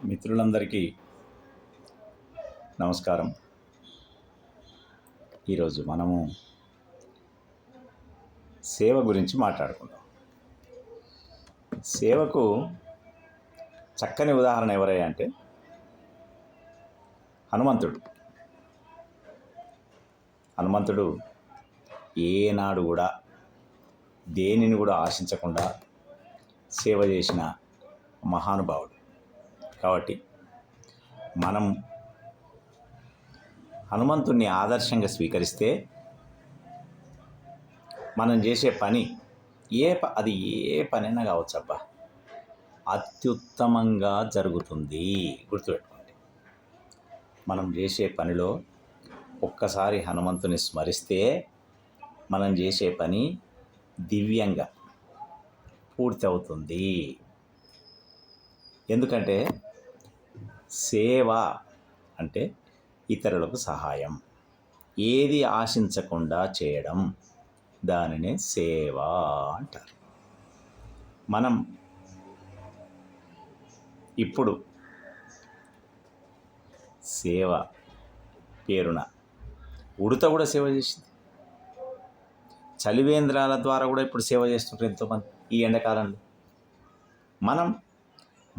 మిత్రులందరికీ నమస్కారం. ఈరోజు మనము సేవ గురించి మాట్లాడుకుందాం. సేవకు చక్కని ఉదాహరణ ఎవరయ్యా అంటే హనుమంతుడు ఏనాడు కూడా దేనిని కూడా ఆశించకుండా సేవ చేసిన మహానుభావుడు. కాబట్టి మనం హనుమంతుడిని ఆదర్శంగా స్వీకరిస్తే మనం చేసే పని అది ఏ పనైనా కావచ్చు అబ్బా, అత్యుత్తమంగా జరుగుతుంది. గుర్తుపెట్టుకోండి, మనం చేసే పనిలో ఒక్కసారి హనుమంతుని స్మరిస్తే మనం చేసే పని దివ్యంగా పూర్తి అవుతుంది. ఎందుకంటే సేవ అంటే ఇతరులకు సహాయం, ఏది ఆశించకుండా చేయడం, దానినే సేవ అంటారు. మనం ఇప్పుడు సేవ పేరున ఉడత కూడా సేవ చేసింది. చలివేంద్రాల ద్వారా కూడా ఇప్పుడు సేవ చేస్తుంటారు ఎంతోమంది ఈ ఎండాకాలంలో.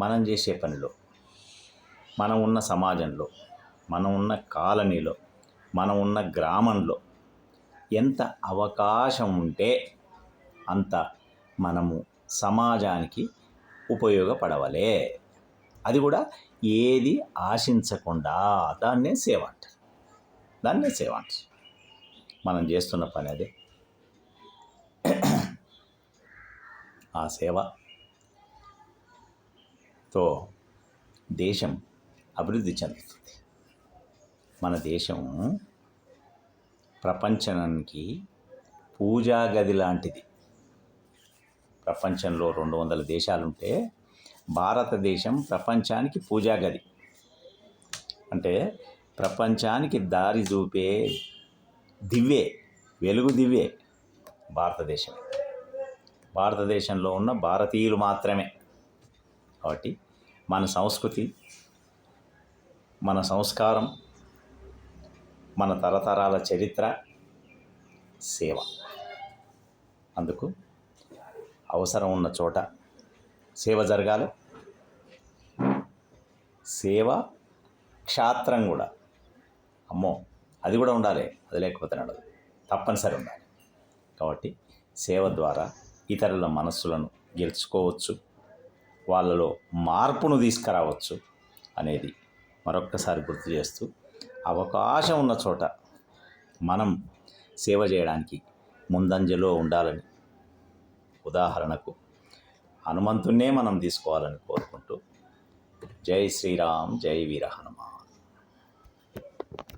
మనం చేసే పనిలో, మనం ఉన్న సమాజంలో, మనం ఉన్న కాలనీలో, మనం ఉన్న గ్రామంలో ఎంత అవకాశం ఉంటే అంత మనము సమాజానికి ఉపయోగపడవలే. అది కూడా ఏది ఆశించకుండా. దాన్నే సేవ అంటారు. మనం చేస్తున్న పని అదే. ఆ సేవతో దేశం అభివృద్ధి చెందుతుంది. మన దేశం ప్రపంచానికి పూజా గది లాంటిది. ప్రపంచంలో 200 దేశాలుంటే భారతదేశం ప్రపంచానికి పూజా గది. అంటే ప్రపంచానికి దారి చూపే దివ్వే, వెలుగు దివ్వే భారతదేశమే. భారతదేశంలో ఉన్న భారతీయులు మాత్రమే. కాబట్టి మన సంస్కృతి, మన సంస్కారం, మన తరతరాల చరిత్ర సేవ. అందుకు అవసరం ఉన్న చోట సేవ జరగాలి. సేవ క్షాత్రం కూడా, అమ్మో, అది కూడా ఉండాలి. అది లేకపోతే నడదు, తప్పనిసరి ఉండాలి. కాబట్టి సేవ ద్వారా ఇతరుల మనస్సులను గెలుచుకోవచ్చు, వాళ్ళలో మార్పును తీసుకురావచ్చు అనేది మరొక్కసారి గుర్తు చేస్తూ, అవకాశం ఉన్న చోట మనం సేవ చేయడానికి ముందంజలో ఉండాలని, ఉదాహరణకు హనుమంతున్నే మనం తీసుకోవాలని కోరుకుంటూ, జై శ్రీరామ్, జై వీర హనుమాన్.